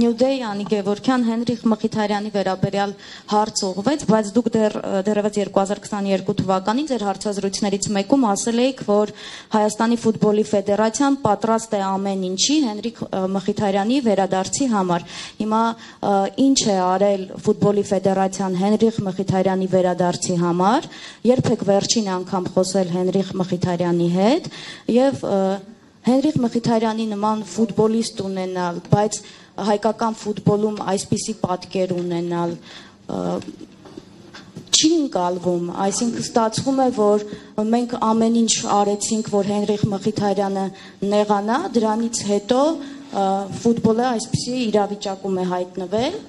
New Day Անի Գևորգյան Հենրիխ Մխիթարյանի վերաբերյալ հարց ուղղվեց, բայց դուք դեռևս 2022 թվականին ձեր հարցազրույցներից մեկում ասել էիք, որ Հայաստանի ֆուտբոլի ֆեդերացիան պատրաստ է ամեն ինչի Հենրիխ Մխիթարյանի վերադարձի համար։ Հիմա ինչ է արել ֆուտբոլի ֆեդերացիան Հենրիխ Մխիթարյանի վերադարձի համար, երբ եք վերջին անգամ խոսել Հենրիխ Մխիթարյանի հետ եւ Հենրիխ Մխիթարյանի նման ֆուտբոլիստ ունենալ, բայց հայկական ֆուտբոլում այսպիսի պատկեր ունենալ չի ընկալվում, այսինքն ստացվում է, որ մենք ամեն ինչ արեցինք, որ Հենրիխ Մխիթարյանը նեղանա, դրանից հետո ֆուտբոլը այսպիսի իրավիճակում է հայտնվել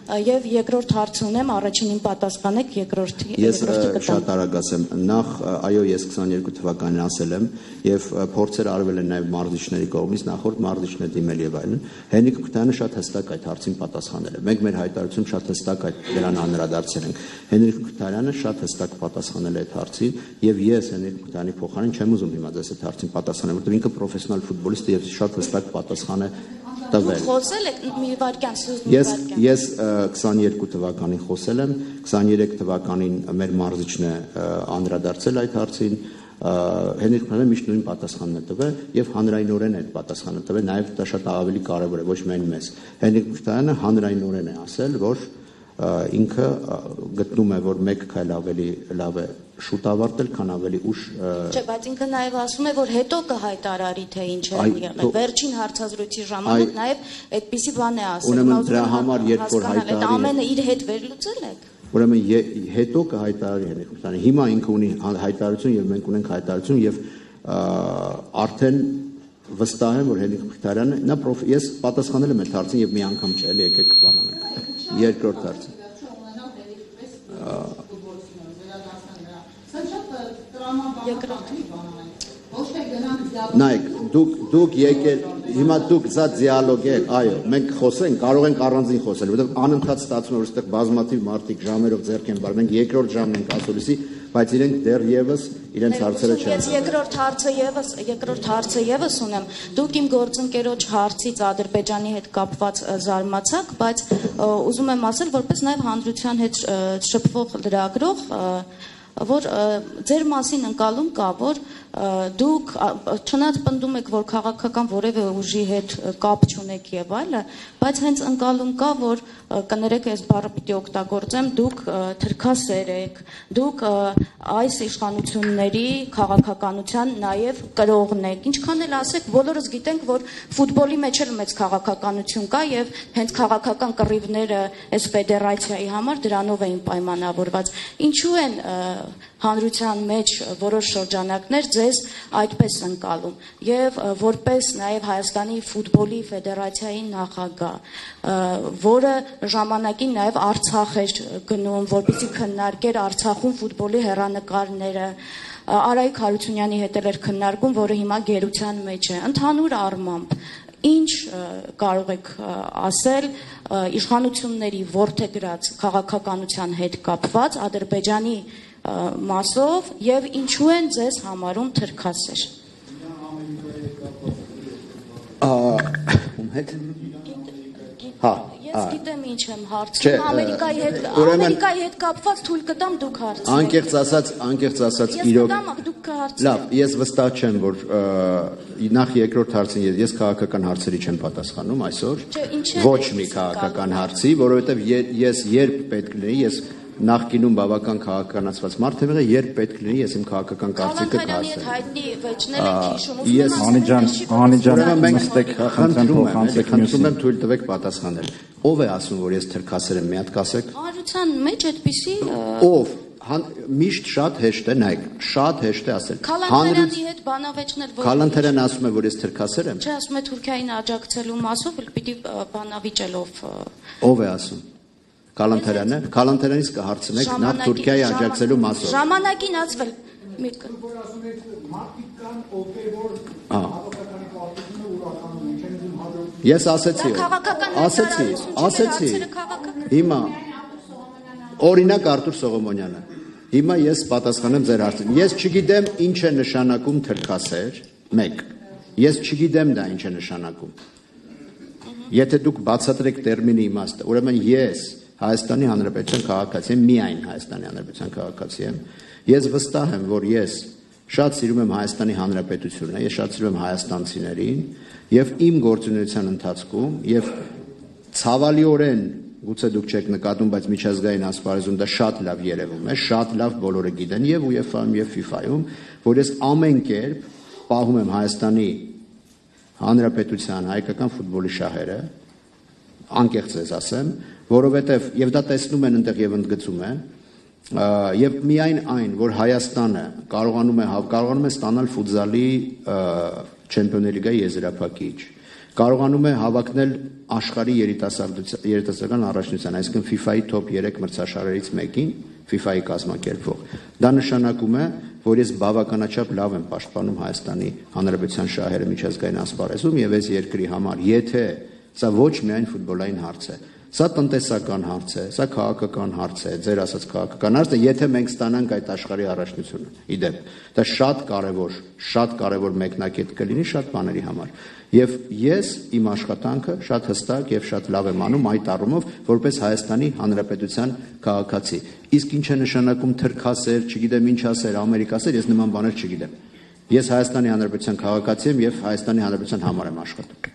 Եվ երկրորդ հարց ունեմ, առաջինին պատասխանեք, երկրորդի Ես շատ արագ ասեմ, նախ այո ես 22 թվականին ասել եմ եւ փորձեր արվել են նաեւ մարզիչների կողմից, նախորդ մարզիչներ դիմել եւ այլն։ Հենրիխ Մխիթարյանը շատ հստակ այդ հարցին պատասխանել է։ Մենք մեր հայտարարությունում շատ հստակ այդ դրան անդրադարձել ենք։ Հենրիխ Մխիթարյանը շատ հստակ պատասխանել է այդ հարցին եւ ես Հենրիխ Մխիթարյանի փոխարեն չեմ ուզում հիմա դες այդ հարցին պատասխանել, որովհետեւ ինքը պրոֆեսիոնալ ֆուտբոլիստ է եւ շատ հստակ պատասխան է տվել։ Խոսել եք մի վարքյան, Ես 22 թվականին խոսել եմ, 23 թվականին մեր մարզիչն է անդրադարձել այդ հարցին, Հենրիխ Մխիթարյանը միշտ նույն պատասխանն է տվել եւ հանրայնորեն է այդ պատասխանը տվել, նաեւ դա շատ ավելի կարեւոր է, ոչ միայն մեզ։ Հենրիխ Մխիթարյանը հանրայնորեն է ասել, որ ինքը գտնում է, որ մեկ քայլ ավելի լավ է շուտ ավարտել, քան ավելի ուշ։ Չէ, բայց ինքը նաև ասում է, որ հետո կհայտարարի, թե ինչ է եղել։ Վերջին հարցազրույցի ժամանակ նաև այդպիսի բան է ասել։ Ուրեմն դրա համար երբ որ հայտարարի, ամենը իր հետ վերլուծել եք։ Ուրեմն հետո կհայտարարի Հենրիխ Մխիթարյանը։ Հիմա ինքը ունի հայտարարություն եւ մենք ունենք հայտարարություն եւ արդեն վստահ եմ, որ Հենրիխ Մխիթարյանը ես պատասխանել եմ այդ հարցին եւ մի անգամ չէ, էլի եկեք բանանենք։ Երկրորդ հարցը։ Նայեք, դուք եկել, հիմա դուք սա դիալոգ եք, այո, մենք խոսենք, կարող ենք առանձին խոսել, որովհետև անընդհատ ստացվում է, որ այստեղ բազմաթիվ մարդիկ ժամերով ձեռք են բերում, մենք երկրորդ ժամն ենք ասուլիսի, բայց իրենք դեռևս իրենց հարցերը չեն։ Ես երկրորդ հարցը եւս ունեմ։ Դուք իմ գործընկերոջ հարցից Ադրբեջանի հետ կապված զարմացաք, բայց ուզում եմ ասել, որպես նաեւ հանրության հետ շփվող լրագրող, որ ձեր մասին ընկալում կա, որ դուք չնայած պնդում եք, որ քաղաքական որևէ ուժի հետ կապ չունեք եւ այլը, բայց հենց ընկալում կա, որ կներեք այս բառը պիտի օգտագործեմ, դուք թրքասեր եք, դուք այս իշխանությունների քաղաքականության նաեւ կրողն եք։ Ինչքան էլ ասեք, բոլորս գիտենք, որ ֆուտբոլի մեջ էլ մեծ քաղաքականություն կա եւ հենց քաղաքական կռիվները այս ֆեդերացիայի համար դրանով էին պայմանավորված։ Ինչու են հանրության մեջ որոշ շրջանակներ ձեզ այդպես ընկալում եւ որպես նաեւ Հայաստանի ֆուտբոլի ֆեդերացիայի նախագահ, որը ժամանակին նաեւ Արցախ էր գնում, որպեսզի քննարկեր Արցախում ֆուտբոլի հեռանկարները, Արայիկ Հարությունյանի հետ էր քննարկում, որը հիմա գերության մեջ է։ Ընդհանուր առմամբ ինչ կարող եք ասել իշխանությունների որդեգրած քաղաքականության հետ կապված Ադրբեջանի մասով եւ ինչու են ձեզ համարում թրքասեր։ Ես գիտեմ ինչ եմ հարցնում, Ամերիկայի հետ կապված թույլ կտամ դուք հարցնեք։ Անկեղծ ասած իրոք։ Դուք կհարցնեք։ Լավ, ես վստահ չեմ, որ նախ երկրորդ հարցին ես քաղաքական հարցերի չեմ պատասխանում այսօր։ Ոչ մի քաղաքական հարցի, որովհետեւ ես երբ պետք լինի, ես նախկինում բավական քաղաքականացված մարդ եմ եղել, երբ պետք լինի, ես իմ քաղաքական կարծիքը կասեմ։ Մենք թույլ տվեք պատասխանել։ Ով է ասում, որ ես թրքասեր եմ, մի հատ կասեք։ Հանրության մեջ այդպիսի Ով միշտ շատ հեշտ է, նայեք, շատ հեշտ է ասել։ Քալանթարյանի հետ բանավեճն էլ Քալանթարյանը ասում է, որ ես թրքասեր եմ։ Չէ, ասում է Թուրքիային աջակցելու մասով, պիտի բանավիճելով։ Ով է ասում։ Քալանթարյանը, Քալանթարյանից կհարցնեք նախ Թուրքիայի աջակցելու մասով։ Ժամանակին ասվել Ես ասեցի, հիմա օրինակ Արտուր Սողոմոնյանը, հիմա ես պատասխանեմ ձեր հարցին, ես չգիտեմ ինչ է նշանակում թրքասեր, մեկ, ես չգիտեմ դա ինչ է նշանակում, Եթե դուք բացատրեք տերմինի իմաստը, ուրեմն ես Հայաստանի Հանրապետության քաղաքացի եմ, միայն Հայաստանի Հանրապետության քաղաքացի եմ։ Ես վստահ եմ, որ ես շատ սիրում եմ Հայաստանի Հանրապետությունը, ես շատ սիրում եմ հայաստանցիներին եւ իմ գործունեության ընթացքում եւ ցավալիորեն գուցե դուք չեք նկատում, բայց միջազգային ասպարեզում դա շատ լավ երևում է, շատ լավ բոլորը գիտեն եւ UEFA-ում եւ FIFA-ում, որ ես ամեն կերպ պահում եմ Հայաստանի Հանրապետության հայկական ֆուտբոլի շահերը, անկեղծ ես ասեմ, որովհետեւ եւ դա տեսնում են այնտեղ եւ ընդգծում են, եւ միայն այն, որ Հայաստանը կարողանում է ստանալ ֆուտզալի Չեմպիոնների լիգայի եզրափակիչ, կարողանում է հավակնել աշխարհի երիտասարդական առաջնության, այսինքն FIFA-ի top 3 մրցաշարերից մեկին, FIFA-ի կազմակերպվող։ Դա նշանակում է, որ ես բավականաչափ լավ եմ պաշտպանում Հայաստանի Հանրապետության շահերը միջազգային ասպարեզում եւ այս երկրի համար, եթե սա ոչ միայն ֆուտբոլային հարց է, սա տնտեսական հարց է, սա քաղաքական հարց է, ձեր ասած քաղաքական հարց է, եթե մենք ստանանք այդ աշխարհի առաջնությունը։ Իդեպ, դա շատ կարևոր մեկնակետ կլինի շատ բաների համար։ Եվ ես իմ աշխատանքը շատ հստակ եւ շատ լավ եմ անում այդ առումով, որպես Հայաստանի Հանրապետության քաղաքացի։ Իսկ ինչ է նշանակում թրքասեր, չգիտեմ ինչ ասեր, ամերիկասեր, ես նման բաներ չգիտեմ։ Ես Հայաստանի Հանրապետության քաղաքացի եմ եւ Հայաստանի Հանրապետության համար եմ աշխատում։